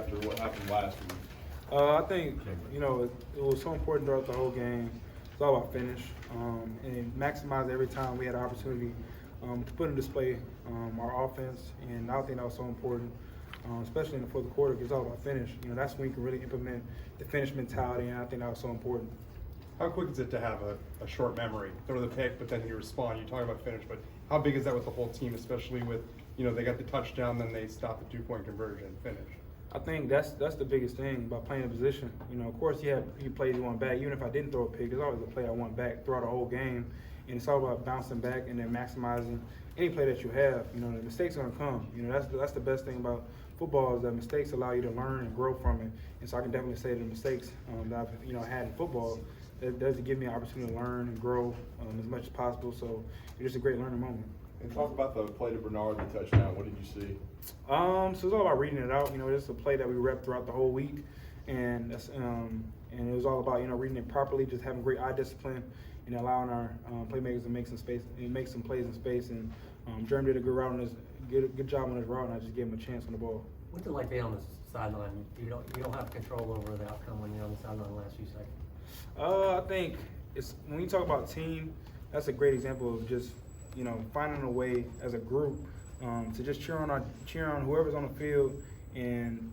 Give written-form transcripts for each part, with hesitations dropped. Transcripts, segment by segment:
after what happened last week? I think, it was so important throughout the whole game. It's all about finish and maximize every time we had an opportunity to put in display our offense. And I think that was so important, especially in the fourth quarter, because it's all about finish. That's when you can really implement the finish mentality, and I think that was so important. How quick is it to have a short memory? Throw the pick, but then you respond. You talk about finish, but how big is that with the whole team, especially with, they got the touchdown, then they stop the two-point conversion, finish? I think that's the biggest thing about playing a position. Of course, you plays you want back. Even if I didn't throw a pick, there's always a play I want back throughout the whole game. And it's all about bouncing back and then maximizing any play that you have. The mistakes are going to come. That's the best thing about football is that mistakes allow you to learn and grow from it. And so I can definitely say the mistakes that I've had in football, that does give me an opportunity to learn and grow as much as possible. So it's just a great learning moment. And talk about the play to Bernard, the touchdown. What did you see? So it's all about reading it out. It's a play that we rep throughout the whole week, and that's and it was all about reading it properly, just having great eye discipline, and allowing our playmakers to make some space, and make some plays in space. And Jeremy did a good route on his good job on his route, and I just gave him a chance on the ball. What's it like being on the sideline? You don't have control over the outcome when you're on the sideline the last few seconds. I think it's when you talk about team, that's a great example of just finding a way as a group to just cheer on whoever's on the field, and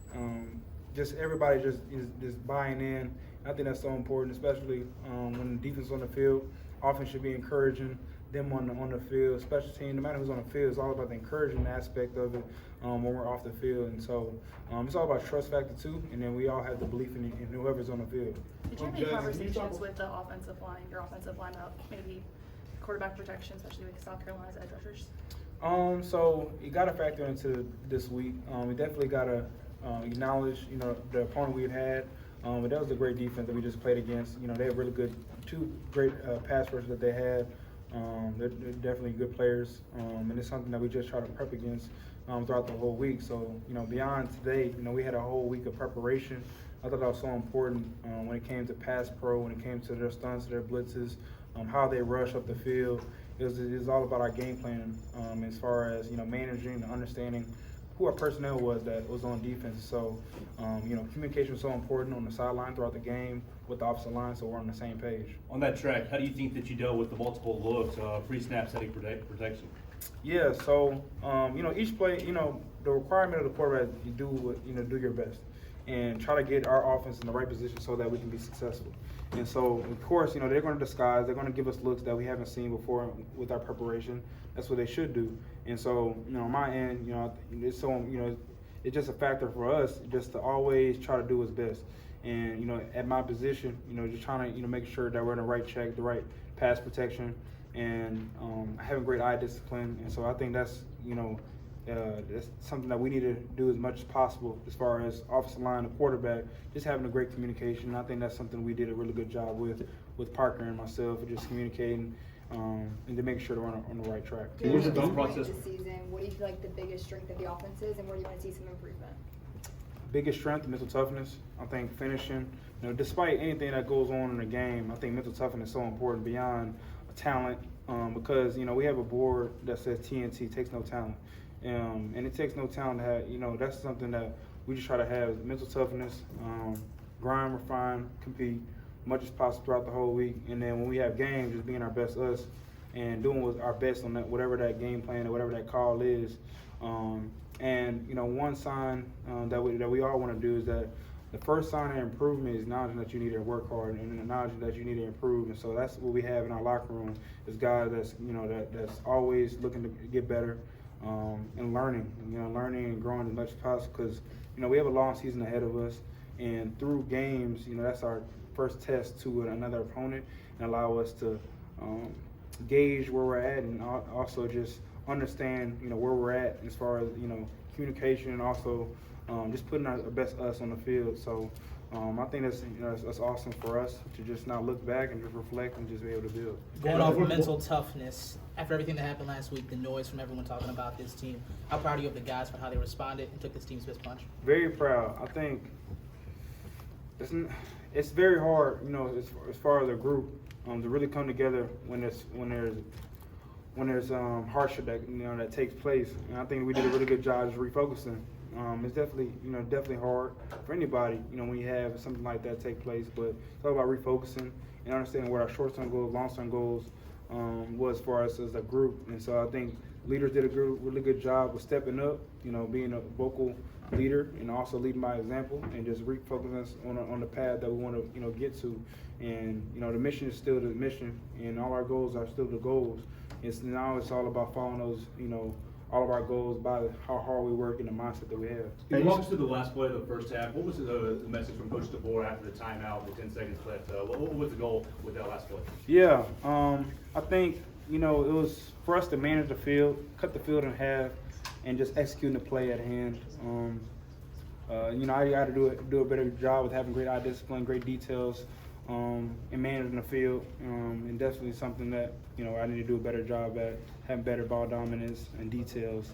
just everybody just buying in. I think that's so important, especially when the defense is on the field. Offense should be encouraging them on the field. Special team, no matter who's on the field, it's all about the encouraging aspect of it when we're off the field. And so it's all about trust factor too, and then we all have the belief in whoever's on the field. Did you have any conversations with the offensive line, your offensive line about maybe quarterback protection, especially with South Carolina's edge rushers? So you got to factor into this week. We definitely got to acknowledge, the opponent we've had. But that was a great defense that we just played against. They have really two great pass rushers that they had. They're definitely good players, and it's something that we just try to prep against throughout the whole week. So, beyond today, we had a whole week of preparation. I thought that was so important when it came to pass pro, when it came to their stunts, their blitzes, how they rush up the field. It was all about our game plan as far as managing and understanding who our personnel was that was on defense. So communication was so important on the sideline throughout the game with the offensive line, so we're on the same page. On that track, how do you think that you dealt with the multiple looks, pre-snap setting protection? Yeah, so each play, the requirement of the quarterback, you do your best and try to get our offense in the right position so that we can be successful. And so, of course, they're going to disguise. They're going to give us looks that we haven't seen before with our preparation. That's what they should do. And so, on my end, it's so, it's just a factor for us just to always try to do what's best. And, at my position, just trying to, make sure that we're in the right check, the right pass protection, and having great eye discipline. And so I think that's, that's something that we need to do as much as possible as far as offensive line, the quarterback, just having a great communication. I think that's something we did a really good job with Parker and myself, just communicating and to make sure that we're on the right track. What was the thought process? This season, what do you feel like the biggest strength of the offense is, and where do you want to see some improvement? Biggest strength, mental toughness. I think finishing, despite anything that goes on in the game, I think mental toughness is so important beyond talent because, we have a board that says TNT, takes no talent. And it takes no talent to have, that's something that we just try to have, mental toughness, grind, refine, compete much as possible throughout the whole week. And then when we have games, just being our best us and doing our best on that, whatever that game plan or whatever that call is. And one sign that we all want to do is that the first sign of improvement is acknowledging that you need to work hard and acknowledging that you need to improve. And so that's what we have in our locker room is guys that's that's always looking to get better and learning and growing as much as possible because we have a long season ahead of us. And through games, that's our first test to another opponent and allow us to gauge where we're at and also just understand, where we're at as far as, communication and also just putting our best us on the field. So I think that's awesome for us to just not look back and just reflect and just be able to build. Going off of mental toughness, after everything that happened last week, the noise from everyone talking about this team, how proud are you of the guys for how they responded and took this team's fist punch? Very proud. I think it's very hard, as far as a group, to really come together when there's hardship that that takes place. And I think we did a really good job just refocusing. It's definitely, definitely hard for anybody, when you have something like that take place. But it's all about refocusing and understanding what our short-term goals, long-term goals was for us as a group. And so I think leaders did a really good job of stepping up, being a vocal leader and also leading by example and just refocusing us on the path that we want to, get to. And, the mission is still the mission and all our goals are still the goals. Now it's all about following those, all of our goals by how hard we work and the mindset that we have. Can you walk us through the last play of the first half? What was the message from Coach DeBoer after the timeout with 10 seconds left? What was the goal with that last play? Yeah, I think, it was for us to manage the field, cut the field in half, and just executing the play at hand. I got to do a better job with having great eye discipline, great details, and managing the field, and definitely something that I need to do a better job at, having better ball dominance and details.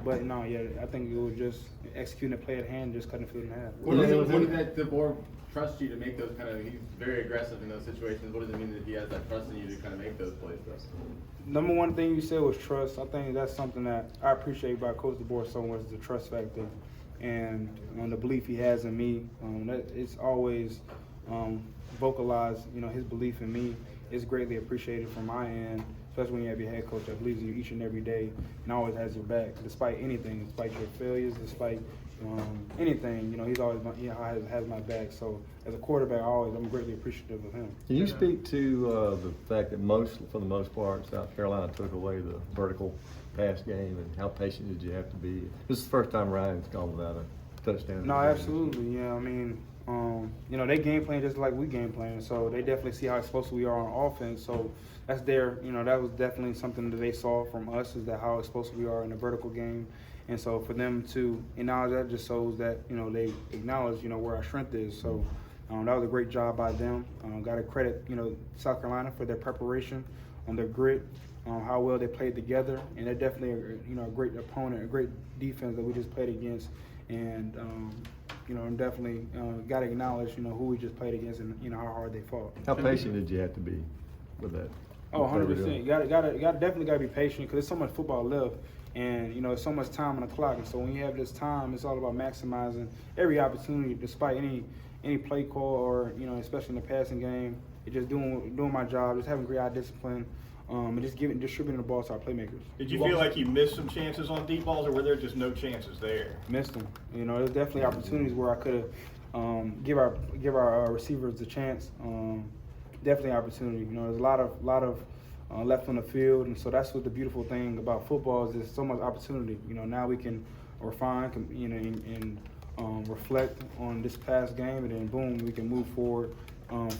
But no, yeah, I think it was just executing the play at hand, just cutting the field in half. What does that DeBoer trust you to make those he's very aggressive in those situations. What does it mean that he has that trust in you to kind of make those plays though? Number one thing you said was trust. I think that's something that I appreciate about Coach DeBoer so much, the trust factor and the belief he has in me. It's always vocalized, his belief in me is greatly appreciated from my end, especially when you have your head coach that believes in you each and every day and always has your back, despite anything, despite your failures, despite anything. He's always has my back. So as a quarterback, I'm greatly appreciative of him. Can you speak to the fact that for the most part, South Carolina took away the vertical pass game, and how patient did you have to be? This is the first time Ryan's gone without a touchdown. No, absolutely. Yeah, I mean, they game plan just like we game plan, so they definitely see how explosive we are on offense. So that's that was definitely something that they saw from us, is that how explosive we are in the vertical game. And so for them to acknowledge that just shows that, they acknowledge, where our strength is. So that was a great job by them. Got to credit, South Carolina for their preparation, their grit, how well they played together. And they're definitely, a great opponent, a great defense that we just played against. And, and definitely got to acknowledge, who we just played against and, how hard they fought. How patient did you have to be with that? Oh, 100%. You definitely got to be patient because there's so much football left. And, there's so much time on the clock. And so when you have this time, it's all about maximizing every opportunity, despite any play call or, especially in the passing game. It's just doing my job, just having great eye discipline, and just distributing the ball to our playmakers. Did you feel like you missed some chances on deep balls, or were there just no chances there? Missed them. There's definitely opportunities where I could have give our receivers a chance. Definitely opportunity. There's a lot of left on the field, and so that's what the beautiful thing about football is. There's so much opportunity. Now we can refine, and reflect on this past game, and then boom, we can move forward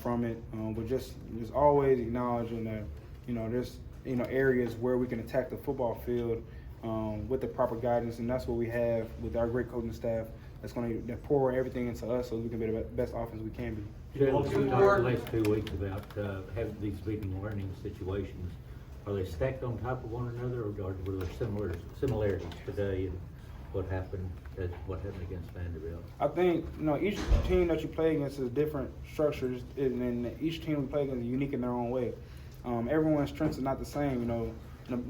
from it. But just always acknowledging that there's areas where we can attack the football field with the proper guidance, and that's what we have with our great coaching staff. That's going to pour everything into us so we can be the best offense we can be. You talked the last 2 weeks about having these beating learning situations. Are they stacked on top of one another, or were there similarities today in what happened against Vanderbilt? I think each team that you play against is different structures, and each team we play against is unique in their own way. Everyone's strengths are not the same,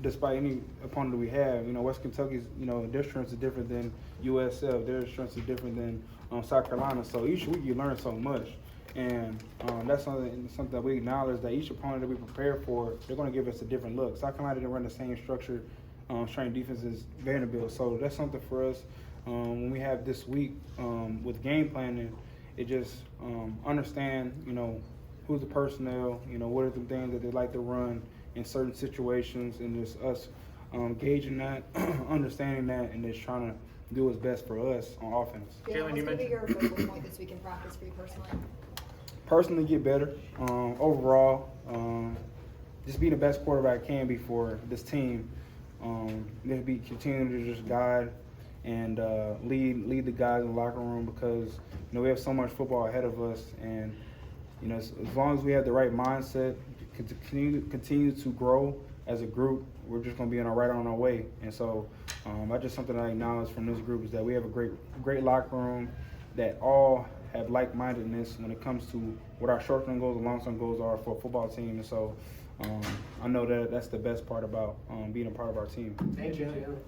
despite any opponent that we have. West Kentucky's, their strengths are different than USF. Their strengths are different than South Carolina. So each week you learn so much. And that's something that we acknowledge, that each opponent that we prepare for, they're going to give us a different look. South Carolina didn't run the same structure, strength defense as Vanderbilt. So that's something for us when we have this week with game planning. It just understand, who's the personnel, what are the things that they like to run in certain situations, and just us gauging that, understanding that, and just trying to do what's best for us on offense. Yeah, what's going to be your focal point this week in practice for you personally? Personally, get better. Overall, just be the best quarterback I can be for this team. Continue to just guide and lead the guys in the locker room, because we have so much football ahead of us, and as long as we have the right mindset, continue to grow as a group, we're just going to be right on our way. And so that's just something I acknowledge from this group, is that we have a great locker room that all have like-mindedness when it comes to what our short-term goals and long-term goals are for a football team. And so I know that that's the best part about being a part of our team. Thank you.